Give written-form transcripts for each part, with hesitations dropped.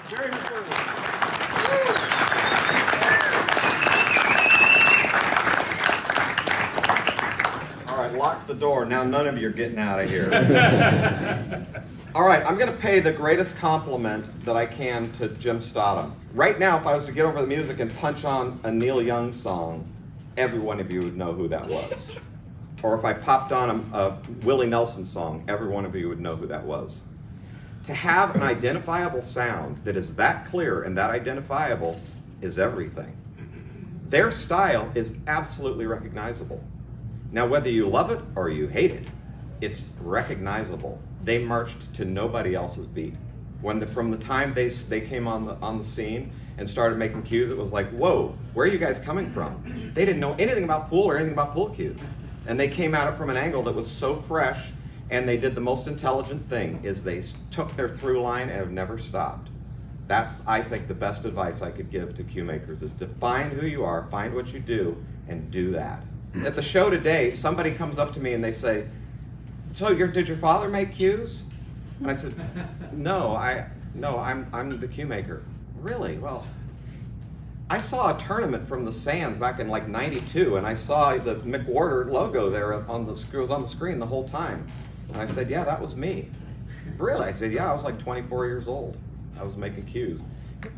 Jerry McWorter. All right, lock the door. Now none of you are getting out of here. All right, I'm going to pay the greatest compliment that I can to Jim Stadum. Right now, if I was to get over the music and punch on a Neil Young song, every one of you would know who that was. Or if I popped on a Willie Nelson song, every one of you would know who that was. To have an identifiable sound that is that clear and that identifiable is everything. Their style is absolutely recognizable. Now, whether you love it or you hate it, it's recognizable. They marched to nobody else's beat. From the time they came on the scene and started making cues, it was like, whoa, where are you guys coming from? They didn't know anything about pool or anything about pool cues. And they came at it from an angle that was so fresh, and they did the most intelligent thing, is they took their through line and have never stopped. That's, I think, the best advice I could give to cue makers, is to find who you are, find what you do, and do that. At the show today, somebody comes up to me and they say, so did your father make cues? And I said, no, I'm the cue maker. Really? Well, I saw a tournament from the Sands back in like '92, and I saw the McWorter logo there on the screen the whole time. And I said, yeah, that was me. Really? I said, yeah, I was like 24 years old. I was making cues.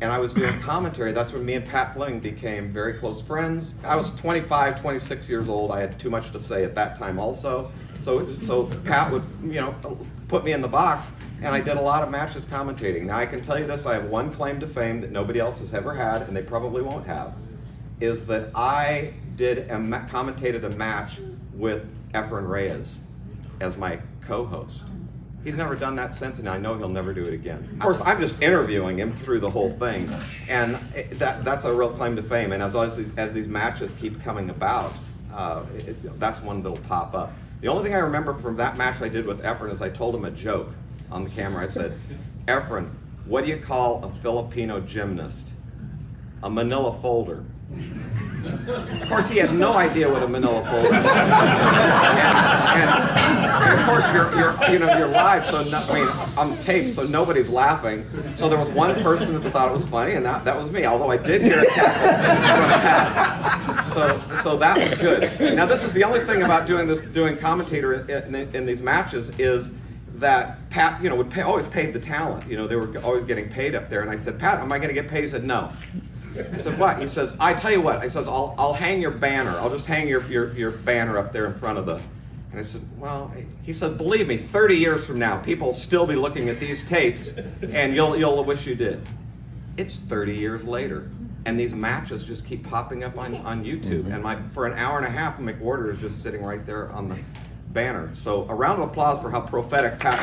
And I was doing commentary. That's when me and Pat Fleming became very close friends. I was 25, 26 years old. I had too much to say at that time also. So Pat would, put me in the box, and I did a lot of matches commentating. Now I can tell you this, I have one claim to fame that nobody else has ever had, and they probably won't have, is that I commentated a match with Efren Reyes as my co-host. He's never done that since, and I know he'll never do it again. Of course, I'm just interviewing him through the whole thing, and that's a real claim to fame. And as these matches keep coming about, that's one that'll pop up. The only thing I remember from that match I did with Efren is I told him a joke on the camera. I said, Efren, what do you call a Filipino gymnast? A manila folder. Of course, he had no idea what a manila folder was. And of course, you're live, so on tape, so nobody's laughing. So there was one person that thought it was funny, and that was me. Although I did hear a cackle from Pat. So that was good. Now, this is the only thing about doing commentator in these matches is that Pat, would always paid the talent. They were always getting paid up there. And I said, Pat, am I going to get paid? He said, no. I said, what? He says, I tell you what. I says, I'll hang your banner. I'll just hang your banner up there in front of the. And I said, well, he said, believe me, 30 years from now, people will still be looking at these tapes, and you'll wish you did. It's 30 years later, and these matches just keep popping up on YouTube. And for an hour and a half, McWorter is just sitting right there on the banner. So a round of applause for how prophetic Pat.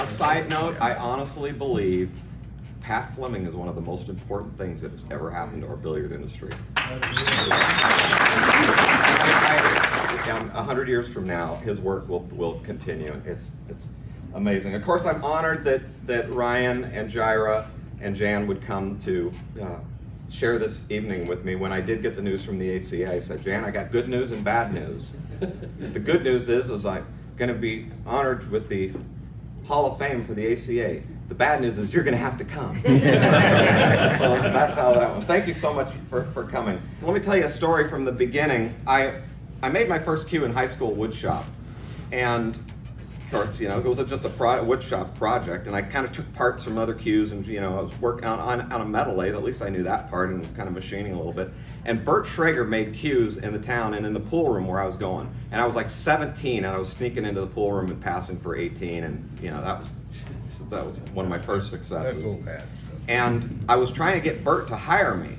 A side note, I honestly believe Pat Fleming is one of the most important things that has ever happened to our billiard industry. 100 years from now, his work will continue. It's amazing. Of course, I'm honored that Ryan and Jaira and Jan would come to share this evening with me. When I did get the news from the ACA, I said, Jan, I got good news and bad news. The good news is I'm going to be honored with the Hall of Fame for the ACA. The bad news is you're going to have to come. So that's how that was. Thank you so much for coming. Let me tell you a story from the beginning. I made my first cue in high school wood shop, and of course, it was just a wood shop project, and I kind of took parts from other cues, and I was working on a metal lathe. At least I knew that part, and was kind of machining a little bit. And Bert Schrager made cues in the town and in the pool room where I was going. And I was like 17, and I was sneaking into the pool room and passing for 18, and that was one of my first successes. That's old hat. And I was trying to get Bert to hire me,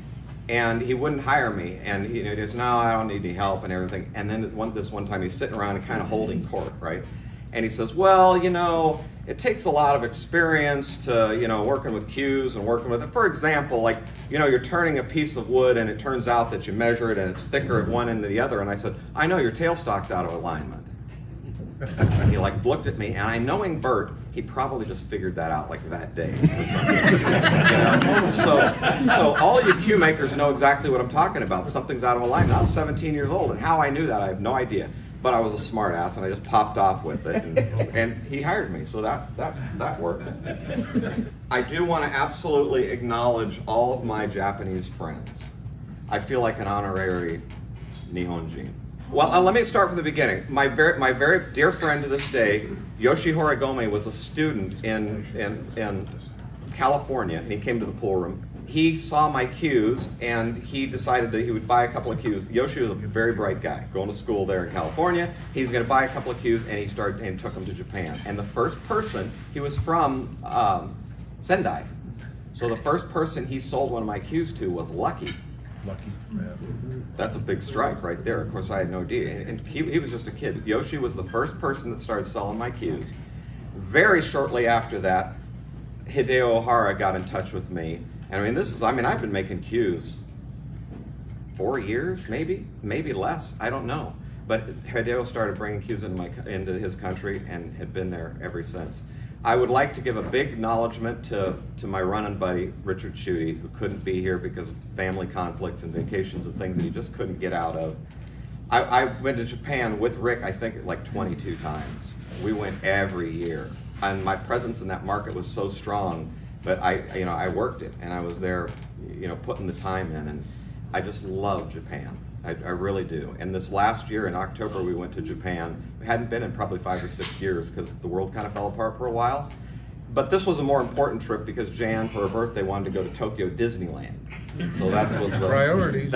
and he wouldn't hire me. And he said, no, I don't need any help and everything. And then this one time he's sitting around and kind of holding court, right? And he says, well, it takes a lot of experience to, working with cues and working with it. For example, like, you're turning a piece of wood and it turns out that you measure it and it's thicker at one end than the other. And I said, I know your tailstock's out of alignment. And he looked at me, and I knowing Bert, he probably just figured that out that day. So all you cue makers know exactly what I'm talking about. Something's out of alignment. I was 17 years old, and how I knew that, I have no idea. but I was a smart ass and I just popped off with it, and he hired me, so that worked. I do want to absolutely acknowledge all of my Japanese friends. I feel like an honorary Nihonjin. Well, let me start from the beginning. My very dear friend to this day, Yoshi Horigome, was a student in California, and he came to the pool room. He saw my cues, and he decided that he would buy a couple of cues. Yoshi was a very bright guy, going to school there in California. He's going to buy a couple of cues, and he started and took them to Japan. And the first person, he was from Sendai, so the first person he sold one of my cues to was Lucky. Lucky, man. That's a big strike right there. Of course, I had no idea. And he was just a kid. Yoshi was the first person that started selling my cues. Very shortly after that, Hideo Ohara got in touch with me. And I've been making cues 4 years, maybe less. I don't know. But Hideo started bringing cues into his country and had been there ever since. I would like to give a big acknowledgement to my running buddy, Richard Schutte, who couldn't be here because of family conflicts and vacations and things that he just couldn't get out of. I went to Japan with Rick, I think, like 22 times. We went every year. And my presence in that market was so strong, but I worked it, and I was there, putting the time in, and I just love Japan. I really do. And this last year in October, we went to Japan. We hadn't been in probably 5 or 6 years because the world kind of fell apart for a while. But this was a more important trip because Jan, for her birthday, wanted to go to Tokyo Disneyland. So that was the priorities.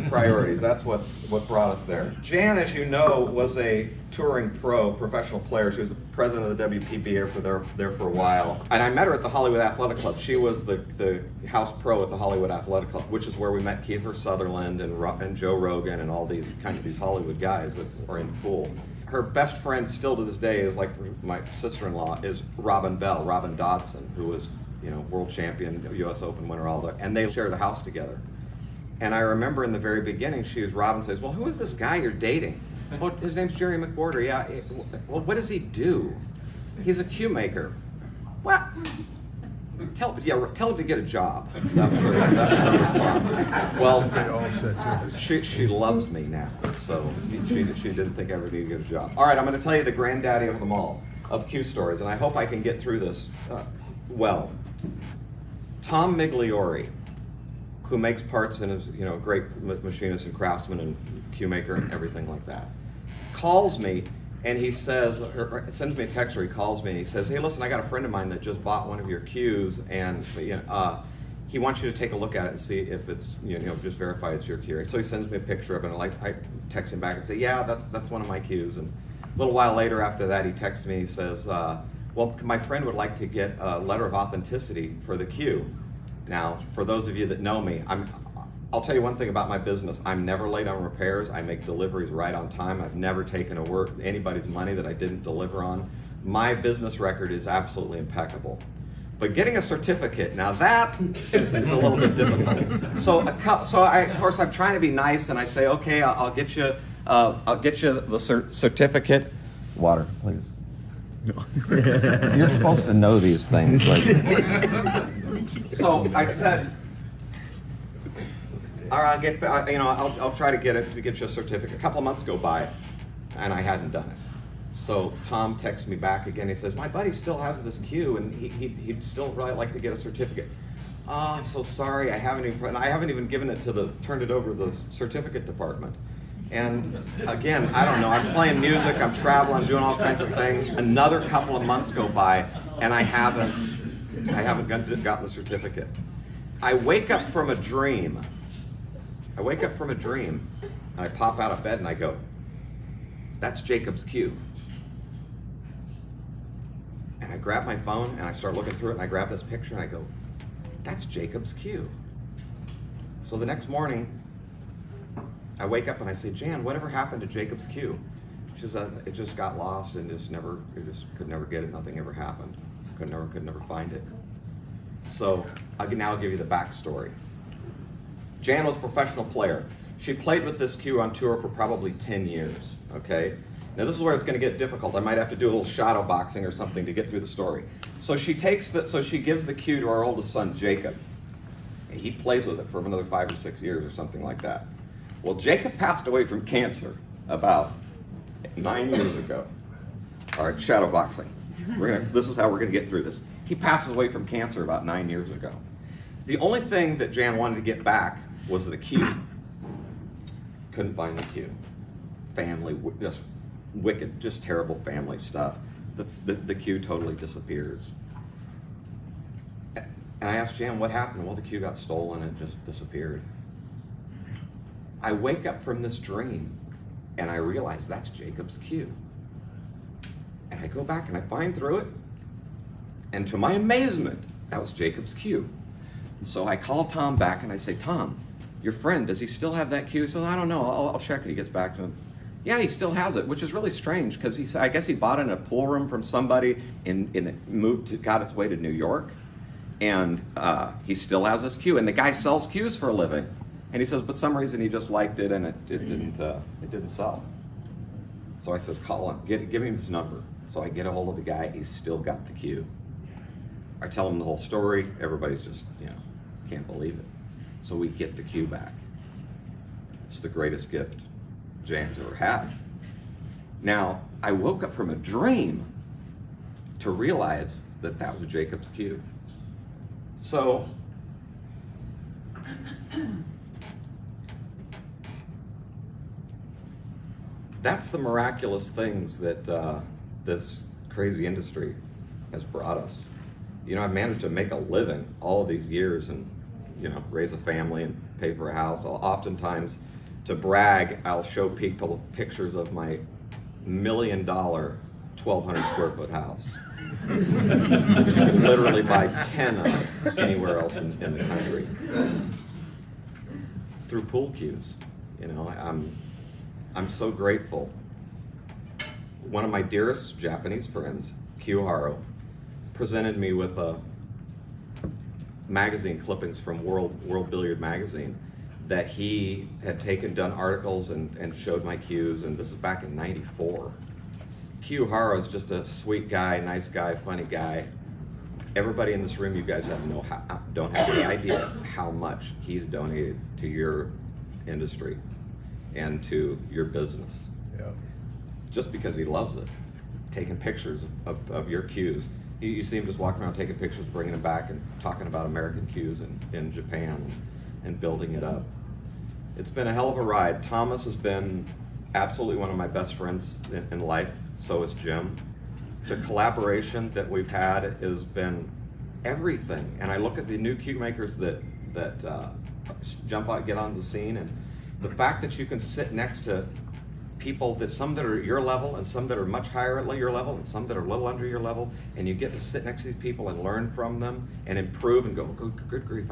Priorities. That's what brought us there. Jan, as you know, was a touring professional player. She was the president of the WPBA there for a while. And I met her at the Hollywood Athletic Club. She was the house pro at the Hollywood Athletic Club, which is where we met Kiefer Sutherland and Joe Rogan and all these Hollywood guys that are in the pool. Her best friend still to this day is like my sister-in-law is Robin Dodson, who was world champion, U.S. Open winner, all that, and they shared a house together. And I remember in the very beginning, Robin says, "Well, who is this guy you're dating?" "Well, his name's Jerry McWorter." "Yeah, well, what does he do?" "He's a cue maker." "What?" Tell him to get a job. That was her response. Well, she loves me now, so she didn't think I ever needed to get a job. All right, I'm going to tell you the granddaddy of them all, of cue stories, and I hope I can get through this well. Tom Migliori, who makes parts and is a great machinist and craftsman and cue maker and everything like that, calls me. And he says, or sends me a text, or he calls me and he says, "Hey, listen, I got a friend of mine that just bought one of your cues, and he wants you to take a look at it and see if it's, just verify it's your cue." So he sends me a picture of it, and I text him back and say, "Yeah, that's one of my cues." And a little while later after that, he texts me, he says, "Well, my friend would like to get a letter of authenticity for the cue." Now, for those of you that know me, I'll tell you one thing about my business. I'm never late on repairs. I make deliveries right on time. I've never taken anybody's money that I didn't deliver on. My business record is absolutely impeccable. But getting a certificate, now that is a little bit difficult. So of course, I'm trying to be nice, and I say, "Okay, I'll get you the certificate." Water, please. You're supposed to know these things. So I said, "All right, I'll try to get you a certificate." A couple of months go by, and I hadn't done it. So Tom texts me back again. He says, "My buddy still has this cue, and he'd still really like to get a certificate." "Oh, I'm so sorry. I haven't even turned it over to the certificate department." And again, I don't know. I'm playing music. I'm traveling. I'm doing all kinds of things. Another couple of months go by, and I haven't gotten the certificate. I wake up from a dream. And I pop out of bed and I go, "That's Jacob's cue." And I grab my phone and I start looking through it, and I grab this picture and I go, "That's Jacob's cue." So the next morning, I wake up and I say, "Jan, whatever happened to Jacob's cue?" She says, "It just got lost and could never get it. Nothing ever happened. Could never find it." So I'll give you the backstory. Jan was a professional player. She played with this cue on tour for probably 10 years, okay? Now this is where it's gonna get difficult. I might have to do a little shadow boxing or something to get through the story. So she gives the cue to our oldest son, Jacob. And he plays with it for another 5 or 6 years or something like that. Well, Jacob passed away from cancer about 9 years ago. All right, shadow boxing. This is how we're gonna get through this. He passed away from cancer about 9 years ago. The only thing that Jan wanted to get back was the cue. Couldn't find the cue. Family, just wicked, just terrible family stuff. The cue totally disappears. And I asked Jan, what happened? Well, the cue got stolen and just disappeared. I wake up from this dream and I realize that's Jacob's cue. And I go back and I find through it, and to my amazement, that was Jacob's cue. So I call Tom back and I say, Tom, your friend, does he still have that cue? He says, I don't know, I'll check it. He gets back to him. Yeah, he still has it, which is really strange because I guess he bought it in a pool room from somebody got its way to New York, and he still has this cue. And the guy sells cues for a living. And he says, but some reason he just liked it and it didn't sell. So I says, call him, give him his number. So I get a hold of the guy, he's still got the cue. I tell him the whole story, everybody's just, can't believe it. So we get the cue back. It's the greatest gift Jan's ever had. Now, I woke up from a dream to realize that that was Jacob's cue. So, that's the miraculous things that this crazy industry has brought us. I've managed to make a living all of these years and, raise a family and pay for a house. Oftentimes, to brag, I'll show people pictures of my $1 million 1,200 square foot house. Which you can literally buy 10 of anywhere else in the country. Through pool cues, I'm so grateful. One of my dearest Japanese friends, Kiyuharo, presented me with a magazine clippings from World Billiard Magazine that he had done articles and showed my cues, and this is back in '94. Kiyuharo is just a sweet guy, nice guy, funny guy. Everybody in this room, you guys don't have any idea how much he's donated to your industry and to your business. Yeah. Just because he loves it. Taking pictures of your cues. You see him just walking around taking pictures, bringing them back and talking about American cues in Japan and building it up. It's been a hell of a ride. Thomas has been absolutely one of my best friends in life. So is Jim. The collaboration that we've had has been everything. And I look at the new cue makers that jump out, get on the scene, and the fact that you can sit next to people some that are at your level and some that are much higher at your level and some that are a little under your level, and you get to sit next to these people and learn from them and improve and go, good grief,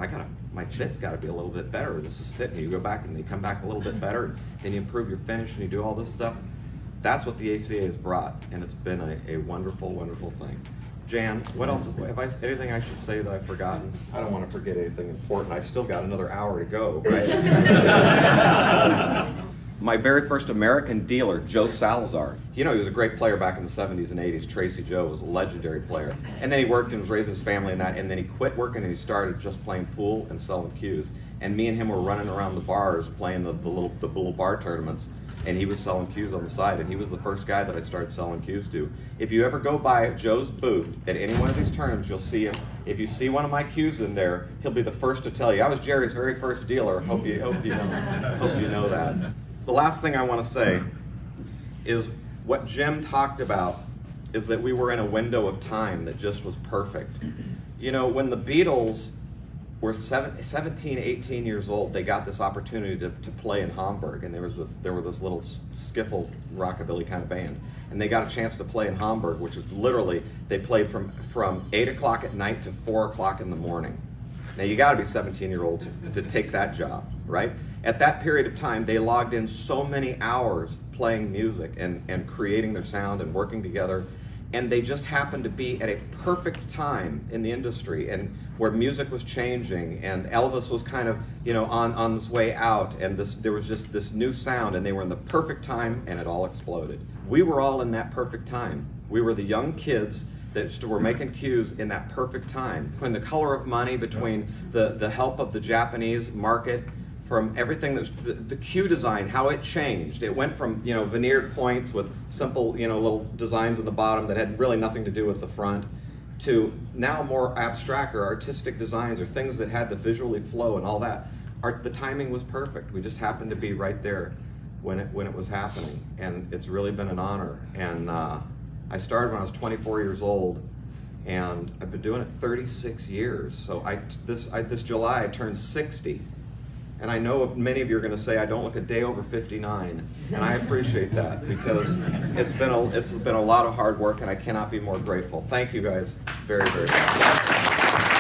my fit's gotta be a little bit better. This is fitting. You go back and they come back a little bit better, and then you improve your finish and you do all this stuff. That's what the ACA has brought, and it's been a wonderful, wonderful thing. Jan, what else? Anything I should say that I've forgotten? I don't want to forget anything important. I've still got another hour to go, right? My very first American dealer, Joe Salazar. He was a great player back in the 70s and 80s. Tracy Joe was a legendary player. And then he worked and was raising his family and that, and then he quit working and he started just playing pool and selling cues. And me and him were running around the bars playing the little bar tournaments, and he was selling cues on the side, and he was the first guy that I started selling cues to. If you ever go by Joe's booth at any one of these tournaments, you'll see him. If you see one of my cues in there, he'll be the first to tell you, I was Jerry's very first dealer. Hope you know that. The last thing I want to say is what Jim talked about is that we were in a window of time that just was perfect. When the Beatles were 17, 18 years old, they got this opportunity to play in Hamburg, and there was this little skiffle rockabilly kind of band, and they got a chance to play in Hamburg, which is literally, they played from 8 o'clock at night to 4 o'clock in the morning. Now you gotta be 17-year-old to take that job, right? At that period of time, they logged in so many hours playing music and creating their sound and working together, and they just happened to be at a perfect time in the industry and where music was changing, and Elvis was kind of on this way out, and there was just this new sound, and they were in the perfect time, and it all exploded. We were all in that perfect time. We were the young kids that were making cues in that perfect time. Between the color of money, between the help of the Japanese market from everything that the Q design, how it changed. It went from, you know, veneered points with simple, you know, little designs on the bottom that had really nothing to do with the front, to now more abstract or artistic designs or things that had to visually flow and all that. The timing was perfect. We just happened to be right there when it was happening, and it's really been an honor. And I started when I was 24 years old, and I've been doing it 36 years. So this July I turned 60. And I know many of you are going to say I don't look a day over 59, and I appreciate that, because it's been a lot of hard work, and I cannot be more grateful. Thank you guys very, very much.